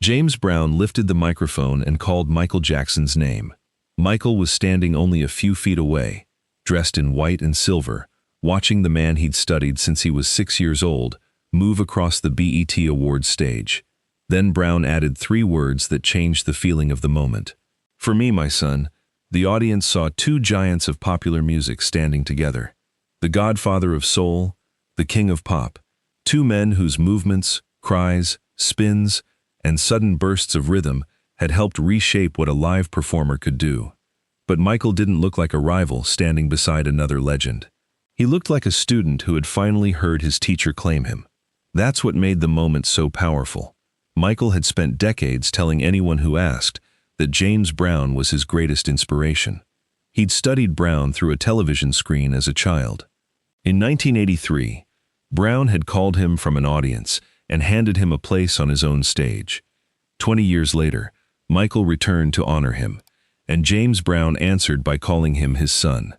James Brown lifted the microphone and called Michael Jackson's name. Michael was standing only a few feet away, dressed in white and silver, watching the man he'd studied since he was 6 years old move across the BET Awards stage. Then Brown added 3 words that changed the feeling of the moment. "For me, my son." The audience saw 2 giants of popular music standing together. The Godfather of Soul, the King of Pop. 2 men whose movements, cries, spins, and sudden bursts of rhythm had helped reshape what a live performer could do. But Michael didn't look like a rival standing beside another legend. He looked like a student who had finally heard his teacher claim him. That's what made the moment so powerful. Michael had spent decades telling anyone who asked that James Brown was his greatest inspiration. He'd studied Brown through a television screen as a child. In 1983, Brown had called him from an audience and handed him a place on his own stage. 20 years later, Michael returned to honor him, and James Brown answered by calling him his son.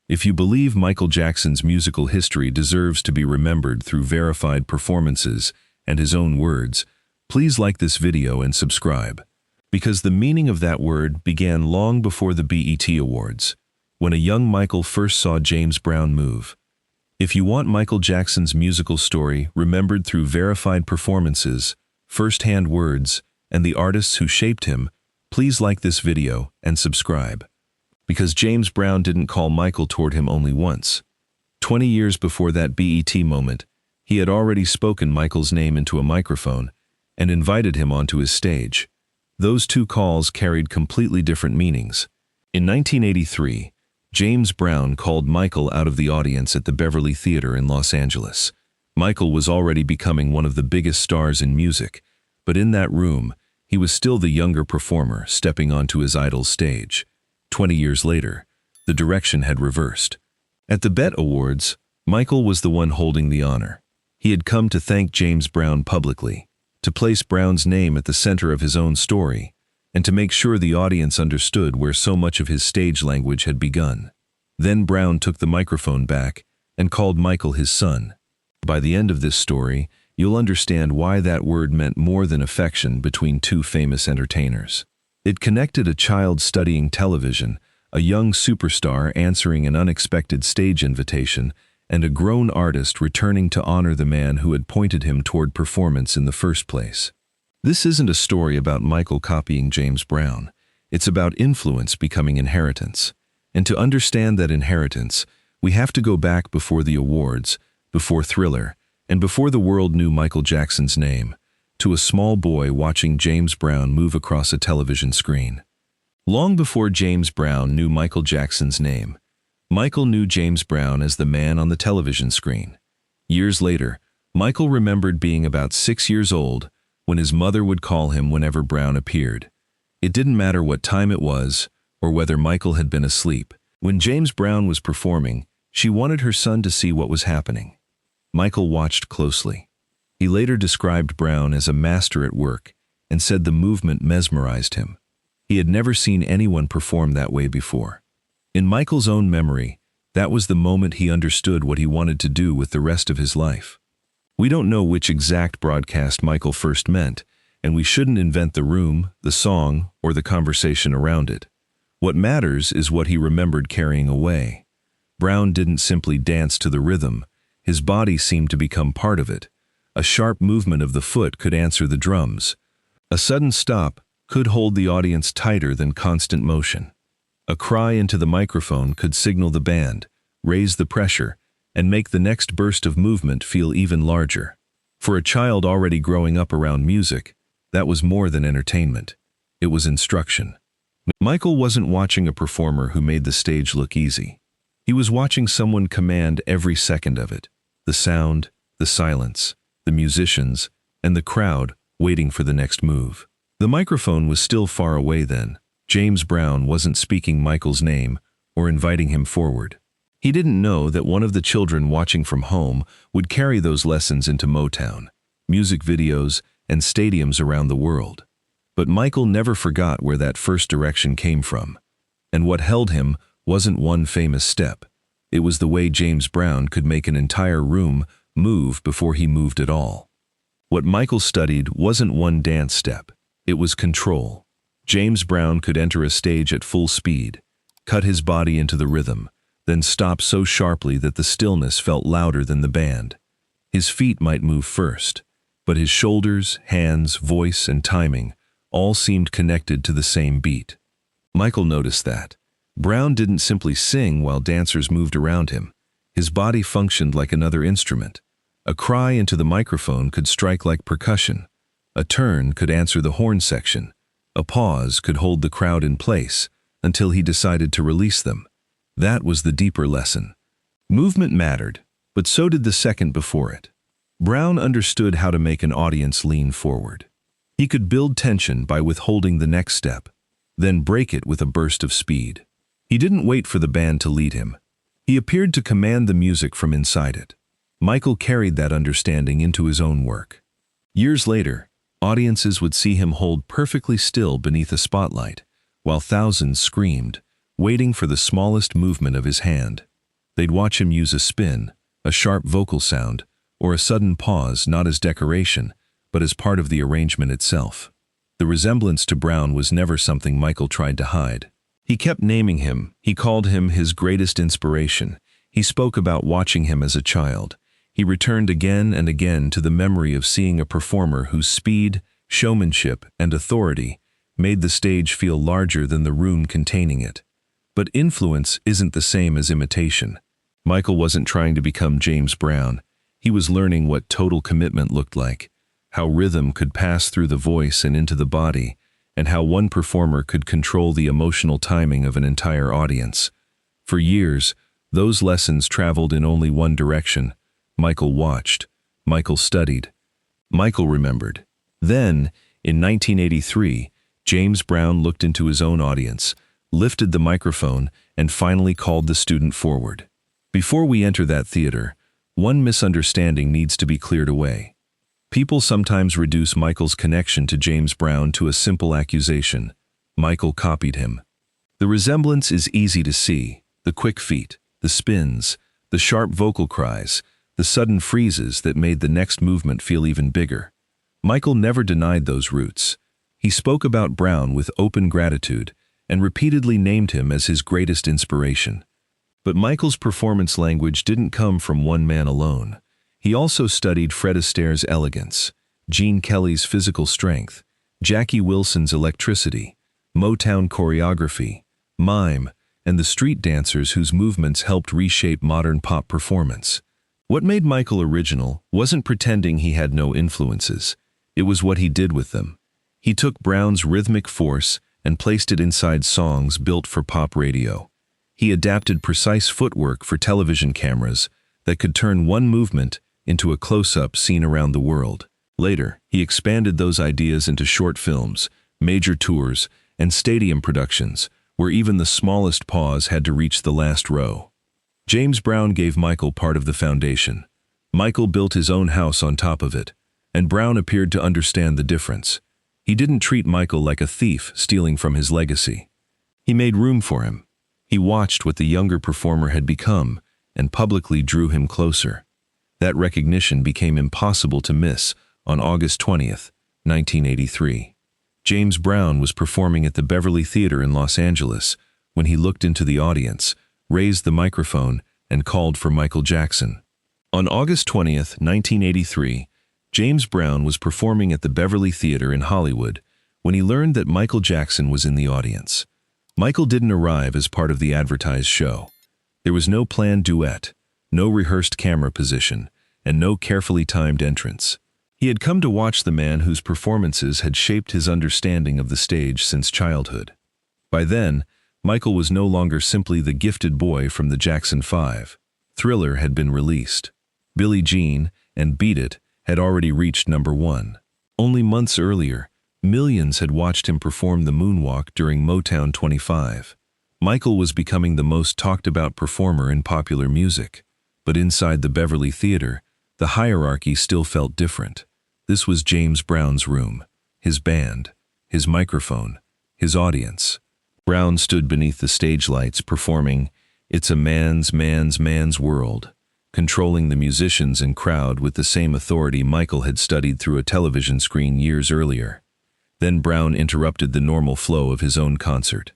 If you believe Michael Jackson's musical history deserves to be remembered through verified performances and his own words, please like this video and subscribe. Because the meaning of that word began long before the BET Awards, when a young Michael first saw James Brown move. If you want Michael Jackson's musical story remembered through verified performances, first-hand words, and the artists who shaped him, please like this video and subscribe. Because James Brown didn't call Michael toward him only once. 20 years before that BET moment, he had already spoken Michael's name into a microphone and invited him onto his stage. Those 2 calls carried completely different meanings. In 1983, James Brown called Michael out of the audience at the Beverly Theater in Los Angeles. Michael was already becoming one of the biggest stars in music, but in that room, he was still the younger performer stepping onto his idol's stage. 20 years later, the direction had reversed. At the BET Awards, Michael was the one holding the honor. He had come to thank James Brown publicly, to place Brown's name at the center of his own story, and to make sure the audience understood where so much of his stage language had begun. Then Brown took the microphone back and called Michael his son. By the end of this story, you'll understand why that word meant more than affection between 2 famous entertainers. It connected a child studying television, a young superstar answering an unexpected stage invitation, and a grown artist returning to honor the man who had pointed him toward performance in the first place. This isn't a story about Michael copying James Brown. It's about influence becoming inheritance. And to understand that inheritance, we have to go back before the awards, before Thriller, and before the world knew Michael Jackson's name, to a small boy watching James Brown move across a television screen. Long before James Brown knew Michael Jackson's name, Michael knew James Brown as the man on the television screen. Years later, Michael remembered being about 6 years old when his mother would call him whenever Brown appeared. It didn't matter what time it was or whether Michael had been asleep. When James Brown was performing, she wanted her son to see what was happening. Michael watched closely. He later described Brown as a master at work and said the movement mesmerized him. He had never seen anyone perform that way before. In Michael's own memory, that was the moment he understood what he wanted to do with the rest of his life. We don't know which exact broadcast Michael first meant, and we shouldn't invent the room, the song, or the conversation around it. What matters is what he remembered carrying away. Brown didn't simply dance to the rhythm. His body seemed to become part of it. A sharp movement of the foot could answer the drums. A sudden stop could hold the audience tighter than constant motion. A cry into the microphone could signal the band, raise the pressure, and make the next burst of movement feel even larger. For a child already growing up around music, that was more than entertainment. It was instruction. Michael wasn't watching a performer who made the stage look easy. He was watching someone command every second of it. The sound, the silence, the musicians, and the crowd waiting for the next move. The microphone was still far away then. James Brown wasn't speaking Michael's name or inviting him forward. He didn't know that one of the children watching from home would carry those lessons into Motown, music videos, and stadiums around the world. But Michael never forgot where that first direction came from. And what held him wasn't one famous step. It was the way James Brown could make an entire room move before he moved at all. What Michael studied wasn't one dance step. It was control. James Brown could enter a stage at full speed, cut his body into the rhythm, then stop so sharply that the stillness felt louder than the band. His feet might move first, but his shoulders, hands, voice, and timing all seemed connected to the same beat. Michael noticed that. Brown didn't simply sing while dancers moved around him. His body functioned like another instrument. A cry into the microphone could strike like percussion. A turn could answer the horn section. A pause could hold the crowd in place until he decided to release them. That was the deeper lesson. Movement mattered, but so did the second before it. Brown understood how to make an audience lean forward. He could build tension by withholding the next step, then break it with a burst of speed. He didn't wait for the band to lead him. He appeared to command the music from inside it. Michael carried that understanding into his own work. Years later, audiences would see him hold perfectly still beneath a spotlight, while thousands screamed, waiting for the smallest movement of his hand. They'd watch him use a spin, a sharp vocal sound, or a sudden pause not as decoration, but as part of the arrangement itself. The resemblance to Brown was never something Michael tried to hide. He kept naming him. He called him his greatest inspiration. He spoke about watching him as a child. He returned again and again to the memory of seeing a performer whose speed, showmanship, and authority made the stage feel larger than the room containing it. But influence isn't the same as imitation. Michael wasn't trying to become James Brown. He was learning what total commitment looked like, how rhythm could pass through the voice and into the body, and how one performer could control the emotional timing of an entire audience. For years, those lessons traveled in only one direction. Michael watched. Michael studied. Michael remembered. Then, in 1983, James Brown looked into his own audience, lifted the microphone, and finally called the student forward. Before we enter that theater, one misunderstanding needs to be cleared away. People sometimes reduce Michael's connection to James Brown to a simple accusation: Michael copied him. The resemblance is easy to see: the quick feet, the spins, the sharp vocal cries, the sudden freezes that made the next movement feel even bigger. Michael never denied those roots. He spoke about Brown with open gratitude and repeatedly named him as his greatest inspiration. But Michael's performance language didn't come from one man alone. He also studied Fred Astaire's elegance, Gene Kelly's physical strength, Jackie Wilson's electricity, Motown choreography, mime, and the street dancers whose movements helped reshape modern pop performance. What made Michael original wasn't pretending he had no influences. It was what he did with them. He took Brown's rhythmic force and placed it inside songs built for pop radio. He adapted precise footwork for television cameras that could turn one movement into a close-up seen around the world. Later, he expanded those ideas into short films, major tours, and stadium productions, where even the smallest pause had to reach the last row. James Brown gave Michael part of the foundation. Michael built his own house on top of it, and Brown appeared to understand the difference. He didn't treat Michael like a thief stealing from his legacy. He made room for him. He watched what the younger performer had become and publicly drew him closer. That recognition became impossible to miss on August 20th, 1983. James Brown was performing at the Beverly Theater in Los Angeles when he looked into the audience, raised the microphone, and called for Michael Jackson. On August 20th, 1983, James Brown was performing at the Beverly Theater in Hollywood when he learned that Michael Jackson was in the audience. Michael didn't arrive as part of the advertised show. There was no planned duet, no rehearsed camera position, and no carefully timed entrance. He had come to watch the man whose performances had shaped his understanding of the stage since childhood. By then, Michael was no longer simply the gifted boy from the Jackson 5. Thriller had been released. Billie Jean and Beat It had already reached #1. Only months earlier, millions had watched him perform the moonwalk during Motown 25. Michael was becoming the most talked-about performer in popular music. But inside the Beverly Theater, the hierarchy still felt different. This was James Brown's room, his band, his microphone, his audience. Brown stood beneath the stage lights performing "It's a Man's World," controlling the musicians and crowd with the same authority Michael had studied through a television screen years earlier. Then Brown interrupted the normal flow of his own concert.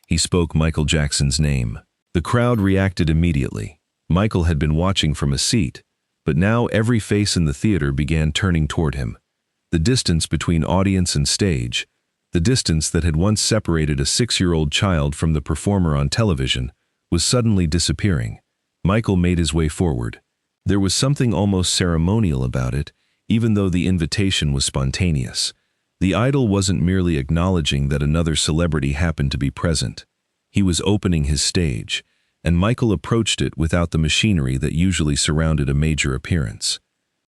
He spoke Michael Jackson's name. The crowd reacted immediately. Michael had been watching from a seat, but now every face in the theater began turning toward him. The distance between audience and stage, the distance that had once separated a 6-year-old child from the performer on television, was suddenly disappearing. Michael made his way forward. There was something almost ceremonial about it, even though the invitation was spontaneous. The idol wasn't merely acknowledging that another celebrity happened to be present. He was opening his stage, and Michael approached it without the machinery that usually surrounded a major appearance.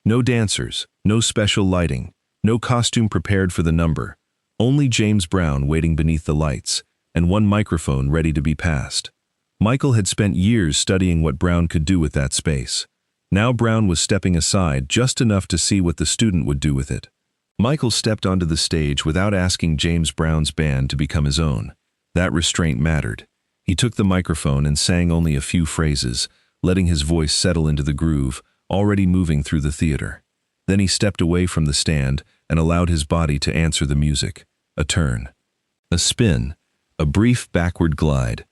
No dancers, no special lighting, no costume prepared for the number, only James Brown waiting beneath the lights, and one microphone ready to be passed. Michael had spent years studying what Brown could do with that space. Now Brown was stepping aside just enough to see what the student would do with it. Michael stepped onto the stage without asking James Brown's band to become his own. That restraint mattered. He took the microphone and sang only a few phrases, letting his voice settle into the groove, already moving through the theater. Then he stepped away from the stand and allowed his body to answer the music. A turn. A spin. A brief backward glide.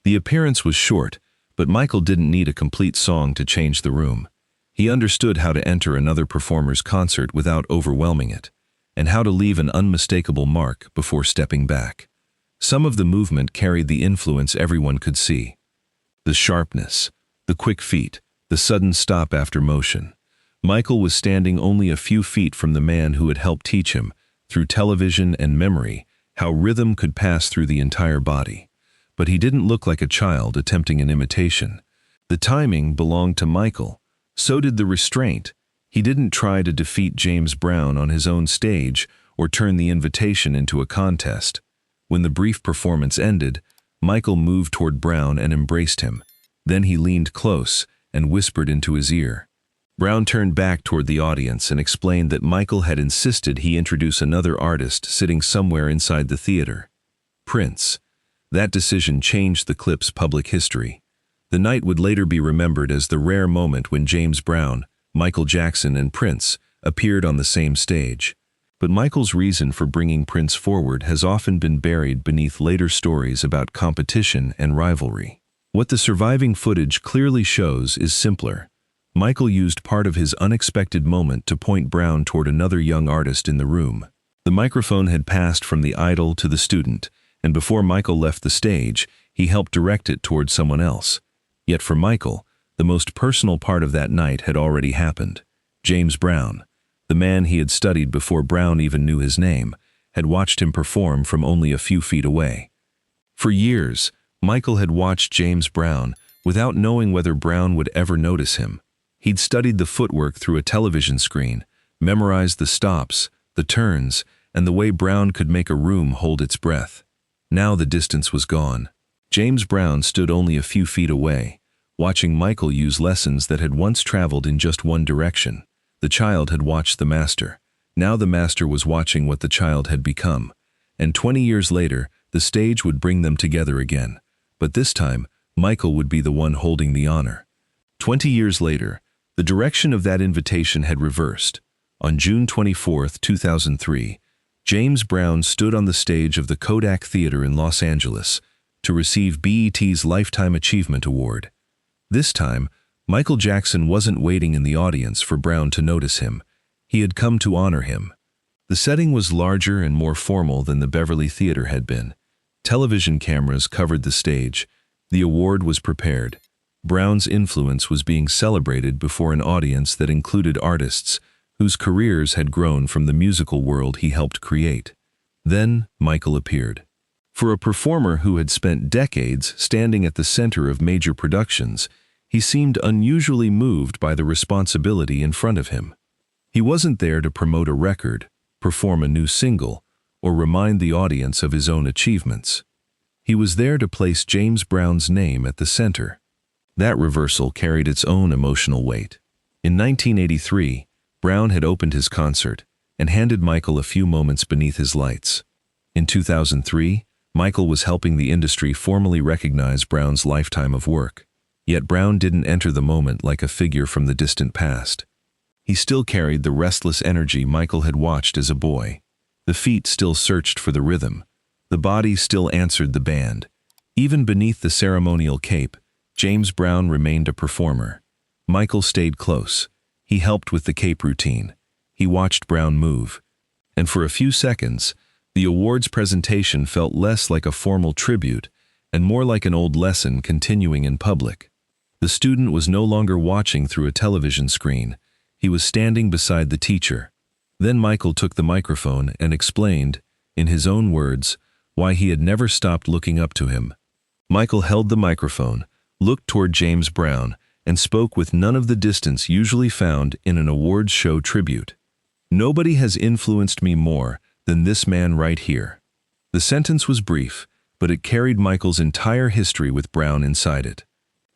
The appearance was short, but Michael didn't need a complete song to change the room. He understood how to enter another performer's concert without overwhelming it, and how to leave an unmistakable mark before stepping back. Some of the movement carried the influence everyone could see. The sharpness, the quick feet, the sudden stop after motion. Michael was standing only a few feet from the man who had helped teach him, through television and memory, how rhythm could pass through the entire body. But he didn't look like a child attempting an imitation. The timing belonged to Michael. So did the restraint. He didn't try to defeat James Brown on his own stage or turn the invitation into a contest. When the brief performance ended, Michael moved toward Brown and embraced him. Then he leaned close and whispered into his ear. Brown turned back toward the audience and explained that Michael had insisted he introduce another artist sitting somewhere inside the theater. Prince. That decision changed the clip's public history. The night would later be remembered as the rare moment when James Brown, Michael Jackson, and Prince appeared on the same stage. But Michael's reason for bringing Prince forward has often been buried beneath later stories about competition and rivalry. What the surviving footage clearly shows is simpler. Michael used part of his unexpected moment to point Brown toward another young artist in the room. The microphone had passed from the idol to the student, and before Michael left the stage, he helped direct it toward someone else. Yet for Michael, the most personal part of that night had already happened. James Brown, the man he had studied before Brown even knew his name, had watched him perform from only a few feet away. For years, Michael had watched James Brown without knowing whether Brown would ever notice him. He'd studied the footwork through a television screen, memorized the stops, the turns, and the way Brown could make a room hold its breath. Now the distance was gone. James Brown stood only a few feet away, watching Michael use lessons that had once traveled in just one direction. The child had watched the master. Now the master was watching what the child had become. And 20 years later, the stage would bring them together again. But this time, Michael would be the one holding the honor. 20 years later, the direction of that invitation had reversed. On June 24, 2003, James Brown stood on the stage of the Kodak Theater in Los Angeles to receive BET's Lifetime Achievement Award. This time, Michael Jackson wasn't waiting in the audience for Brown to notice him. He had come to honor him. The setting was larger and more formal than the Beverly Theater had been. Television cameras covered the stage. The award was prepared. Brown's influence was being celebrated before an audience that included artists whose careers had grown from the musical world he helped create. Then Michael appeared. For a performer who had spent decades standing at the center of major productions, he seemed unusually moved by the responsibility in front of him. He wasn't there to promote a record, perform a new single, or remind the audience of his own achievements. He was there to place James Brown's name at the center. That reversal carried its own emotional weight. In 1983, Brown had opened his concert and handed Michael a few moments beneath his lights. In 2003, Michael was helping the industry formally recognize Brown's lifetime of work. Yet Brown didn't enter the moment like a figure from the distant past. He still carried the restless energy Michael had watched as a boy. The The feet still searched for the rhythm. The body still answered the band. Even beneath the ceremonial cape, James Brown remained a performer. Michael stayed close. He helped with the cape routine. He watched Brown move. And for a few seconds, the awards presentation felt less like a formal tribute and more like an old lesson continuing in public. The student was no longer watching through a television screen. He was standing beside the teacher. Then Michael took the microphone and explained, in his own words, why he had never stopped looking up to him. Michael held the microphone, looked toward James Brown, and spoke with none of the distance usually found in an awards show tribute. "Nobody has influenced me more than this man right here." The sentence was brief, but it carried Michael's entire history with Brown inside it.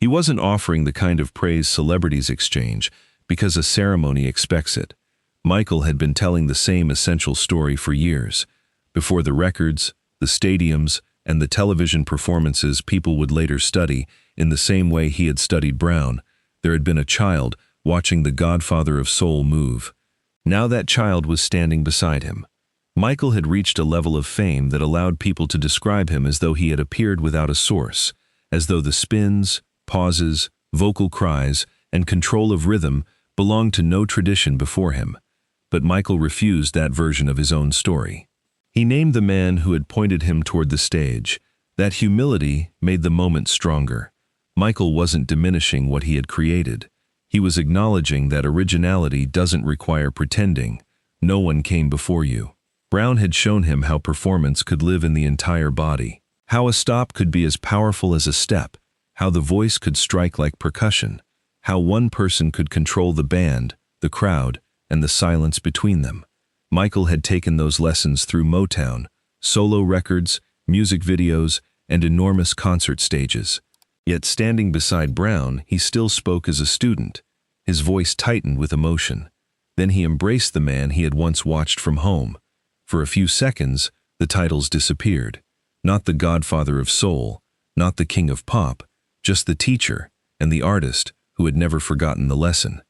He wasn't offering the kind of praise celebrities exchange because a ceremony expects it. Michael had been telling the same essential story for years. Before the records, the stadiums, and the television performances people would later study, in the same way he had studied Brown, there had been a child watching the Godfather of Soul move. Now that child was standing beside him. Michael had reached a level of fame that allowed people to describe him as though he had appeared without a source, as though the spins, pauses, vocal cries, and control of rhythm belonged to no tradition before him. But Michael refused that version of his own story. He named the man who had pointed him toward the stage. That humility made the moment stronger. Michael wasn't diminishing what he had created. He was acknowledging that originality doesn't require pretending. No one came before you. Brown had shown him how performance could live in the entire body, how a stop could be as powerful as a step, how the voice could strike like percussion, how one person could control the band, the crowd, and the silence between them. Michael had taken those lessons through Motown, solo records, music videos, and enormous concert stages. Yet standing beside Brown, he still spoke as a student. His voice tightened with emotion. Then he embraced the man he had once watched from home. For a few seconds, the titles disappeared. Not the Godfather of Soul, not the King of Pop, just the teacher and the artist who had never forgotten the lesson.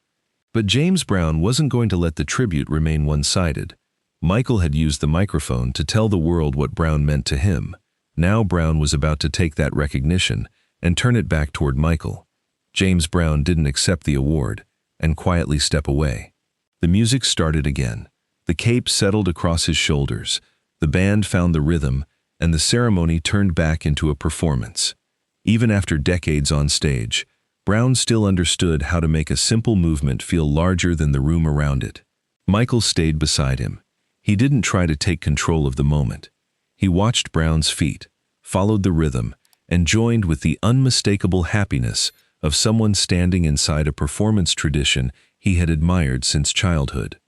But James Brown wasn't going to let the tribute remain one-sided. Michael had used the microphone to tell the world what Brown meant to him. Now Brown was about to take that recognition and turn it back toward Michael. James Brown didn't accept the award and quietly step away. The music started again. The cape settled across his shoulders. The band found the rhythm, and the ceremony turned back into a performance. Even after decades on stage, Brown still understood how to make a simple movement feel larger than the room around it. Michael stayed beside him. He didn't try to take control of the moment. He watched Brown's feet, followed the rhythm, and joined with the unmistakable happiness of someone standing inside a performance tradition he had admired since childhood.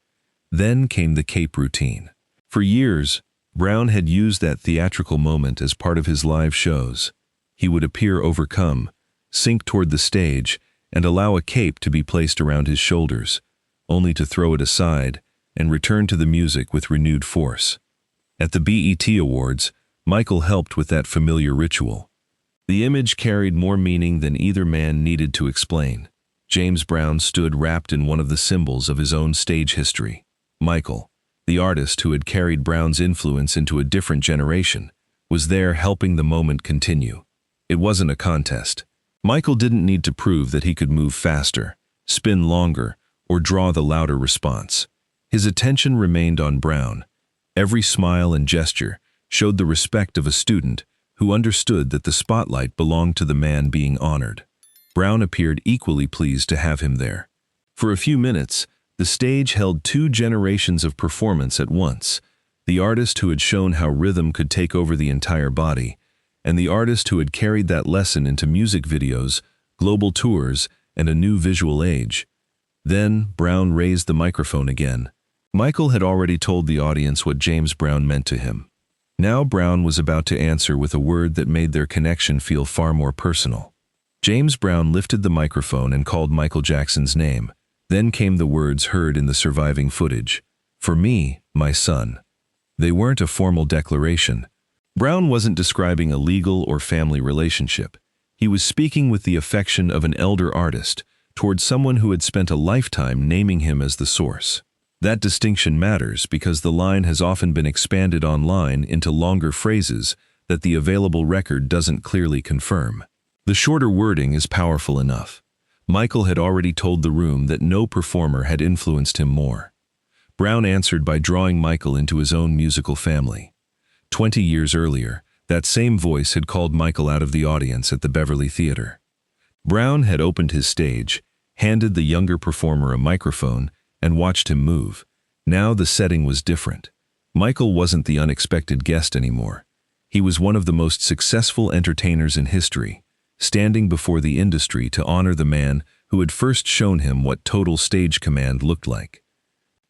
Then came the cape routine. For years, Brown had used that theatrical moment as part of his live shows. He would appear overcome, sink toward the stage, and allow a cape to be placed around his shoulders, only to throw it aside and return to the music with renewed force. At the BET Awards, Michael helped with that familiar ritual. The image carried more meaning than either man needed to explain. James Brown stood wrapped in one of the symbols of his own stage history. Michael, the artist who had carried Brown's influence into a different generation, was there helping the moment continue. It wasn't a contest. Michael didn't need to prove that he could move faster, spin longer, or draw the louder response. His attention remained on Brown. Every smile and gesture showed the respect of a student who understood that the spotlight belonged to the man being honored. Brown appeared equally pleased to have him there. For a few minutes, the stage held two generations of performance at once: the artist who had shown how rhythm could take over the entire body, and the artist who had carried that lesson into music videos, global tours, and a new visual age. Then Brown raised the microphone again. Michael had already told the audience what James Brown meant to him. Now Brown was about to answer with a word that made their connection feel far more personal. James Brown lifted the microphone and called Michael Jackson's name. Then came the words heard in the surviving footage. "For me, my son." They weren't a formal declaration. Brown wasn't describing a legal or family relationship. He was speaking with the affection of an elder artist toward someone who had spent a lifetime naming him as the source. That distinction matters because the line has often been expanded online into longer phrases that the available record doesn't clearly confirm. The shorter wording is powerful enough. Michael had already told the room that no performer had influenced him more. Brown answered by drawing Michael into his own musical family. 20 years earlier, that same voice had called Michael out of the audience at the Beverly Theater. Brown had opened his stage, handed the younger performer a microphone, and watched him move. Now the setting was different. Michael wasn't the unexpected guest anymore. He was one of the most successful entertainers in history, standing before the industry to honor the man who had first shown him what total stage command looked like.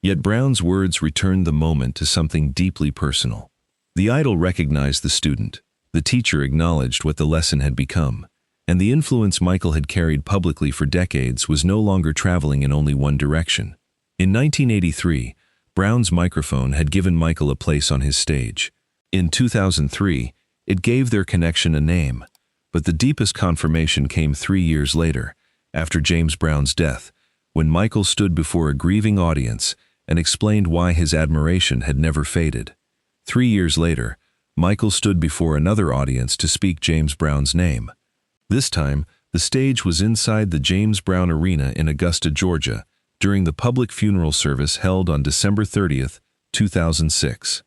Yet Brown's words returned the moment to something deeply personal. The idol recognized the student, the teacher acknowledged what the lesson had become, and the influence Michael had carried publicly for decades was no longer traveling in only one direction. In 1983, Brown's microphone had given Michael a place on his stage. In 2003, it gave their connection a name, but the deepest confirmation came 3 years later, after James Brown's death, when Michael stood before a grieving audience and explained why his admiration had never faded. 3 years later, Michael stood before another audience to speak James Brown's name. This time, the stage was inside the James Brown Arena in Augusta, Georgia, during the public funeral service held on December 30th, 2006.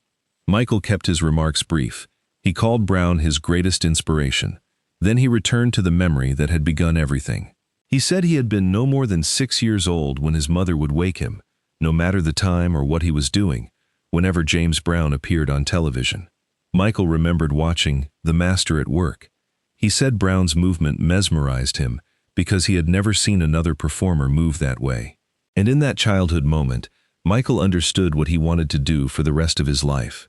Michael kept his remarks brief. He called Brown his greatest inspiration. Then he returned to the memory that had begun everything. He said he had been no more than 6 years old when his mother would wake him, no matter the time or what he was doing, whenever James Brown appeared on television. Michael remembered watching The Master at Work. He said Brown's movement mesmerized him because he had never seen another performer move that way. And in that childhood moment, Michael understood what he wanted to do for the rest of his life.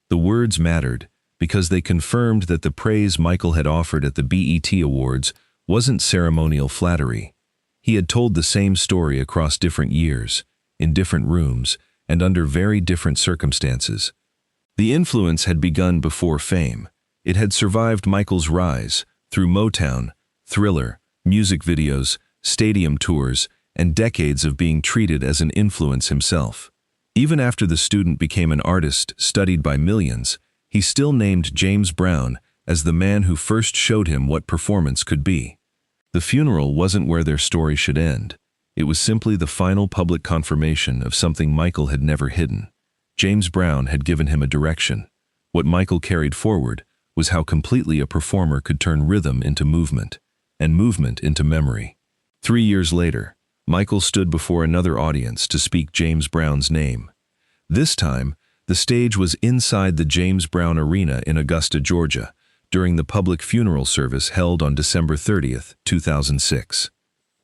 The words mattered because they confirmed that the praise Michael had offered at the BET Awards wasn't ceremonial flattery. He had told the same story across different years, in different rooms, and under very different circumstances. The influence had begun before fame. It had survived Michael's rise through Motown, Thriller, music videos, stadium tours, and decades of being treated as an influence himself. Even after the student became an artist studied by millions, he still named James Brown as the man who first showed him what performance could be. The funeral wasn't where their story should end. It was simply the final public confirmation of something Michael had never hidden. James Brown had given him a direction. What Michael carried forward was how completely a performer could turn rhythm into movement, and movement into memory. 3 years later, Michael stood before another audience to speak James Brown's name. This time, the stage was inside the James Brown Arena in Augusta, Georgia, during the public funeral service held on December 30th, 2006.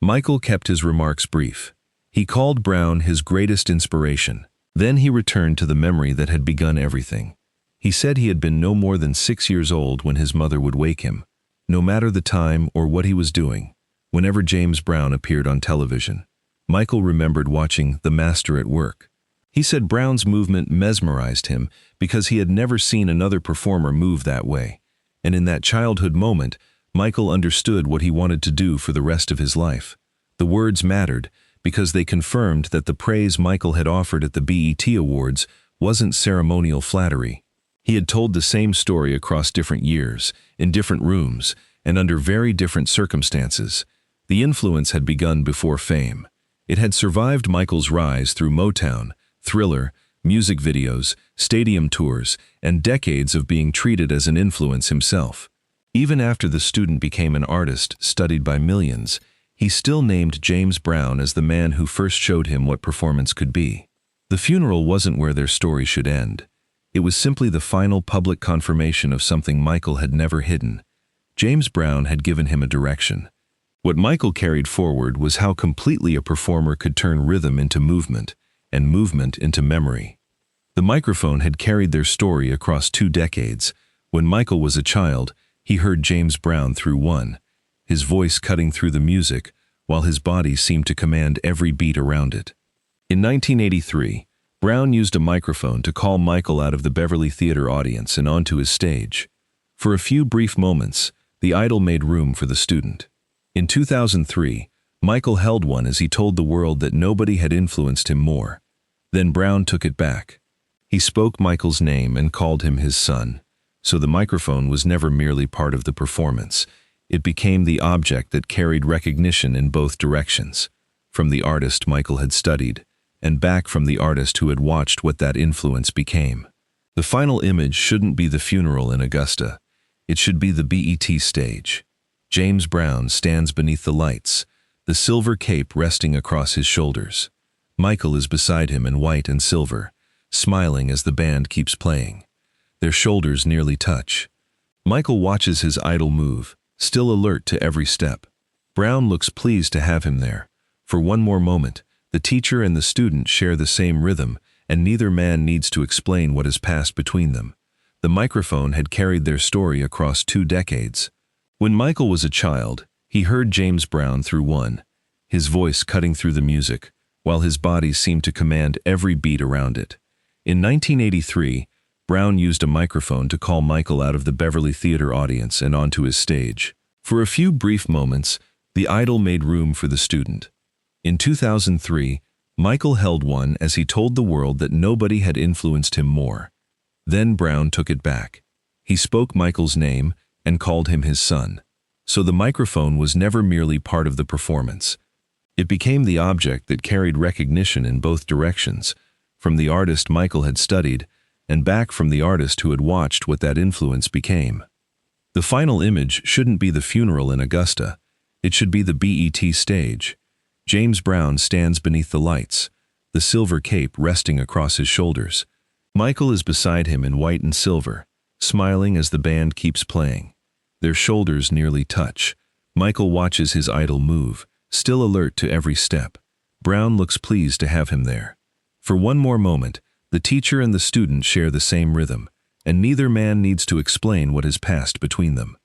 Michael kept his remarks brief. He called Brown his greatest inspiration. Then he returned to the memory that had begun everything. He said he had been no more than 6 years old when his mother would wake him, no matter the time or what he was doing, whenever James Brown appeared on television. Michael remembered watching The Master at Work. He said Brown's movement mesmerized him because he had never seen another performer move that way. And in that childhood moment, Michael understood what he wanted to do for the rest of his life. The words mattered because they confirmed that the praise Michael had offered at the BET Awards wasn't ceremonial flattery. He had told the same story across different years, in different rooms, and under very different circumstances. The influence had begun before fame. It had survived Michael's rise through Motown, Thriller, music videos, stadium tours, and decades of being treated as an influence himself. Even after the student became an artist studied by millions, he still named James Brown as the man who first showed him what performance could be. The funeral wasn't where their story should end. It was simply the final public confirmation of something Michael had never hidden. James Brown had given him a direction. What Michael carried forward was how completely a performer could turn rhythm into movement, and movement into memory. The microphone had carried their story across 2 decades. When Michael was a child, he heard James Brown through one, his voice cutting through the music, while his body seemed to command every beat around it. In 1983, Brown used a microphone to call Michael out of the Beverly Theater audience and onto his stage. For a few brief moments, the idol made room for the student. In 2003, Michael held one as he told the world that nobody had influenced him more. Then Brown took it back. He spoke Michael's name and called him his son. So the microphone was never merely part of the performance. It became the object that carried recognition in both directions, from the artist Michael had studied, and back from the artist who had watched what that influence became. The final image shouldn't be the funeral in Augusta. It should be the BET stage. James Brown stands beneath the lights, the silver cape resting across his shoulders. Michael is beside him in white and silver, smiling as the band keeps playing. Their shoulders nearly touch. Michael watches his idol move, still alert to every step. Brown looks pleased to have him there. For one more moment, the teacher and the student share the same rhythm, and neither man needs to explain what has passed between them. The microphone had carried their story across 2 decades. When Michael was a child, he heard James Brown through one, his voice cutting through the music, while his body seemed to command every beat around it. In 1983, Brown used a microphone to call Michael out of the Beverly Theater audience and onto his stage. For a few brief moments, the idol made room for the student. In 2003, Michael held one as he told the world that nobody had influenced him more. Then Brown took it back. He spoke Michael's name and called him his son. So the microphone was never merely part of the performance. It became the object that carried recognition in both directions, from the artist Michael had studied and back from the artist who had watched what that influence became. The final image shouldn't be the funeral in Augusta. It should be the BET stage. James Brown stands beneath the lights, the silver cape resting across his shoulders. Michael is beside him in white and silver, smiling as the band keeps playing. Their shoulders nearly touch. Michael watches his idol move, still alert to every step. Brown looks pleased to have him there. For one more moment, the teacher and the student share the same rhythm, and neither man needs to explain what has passed between them.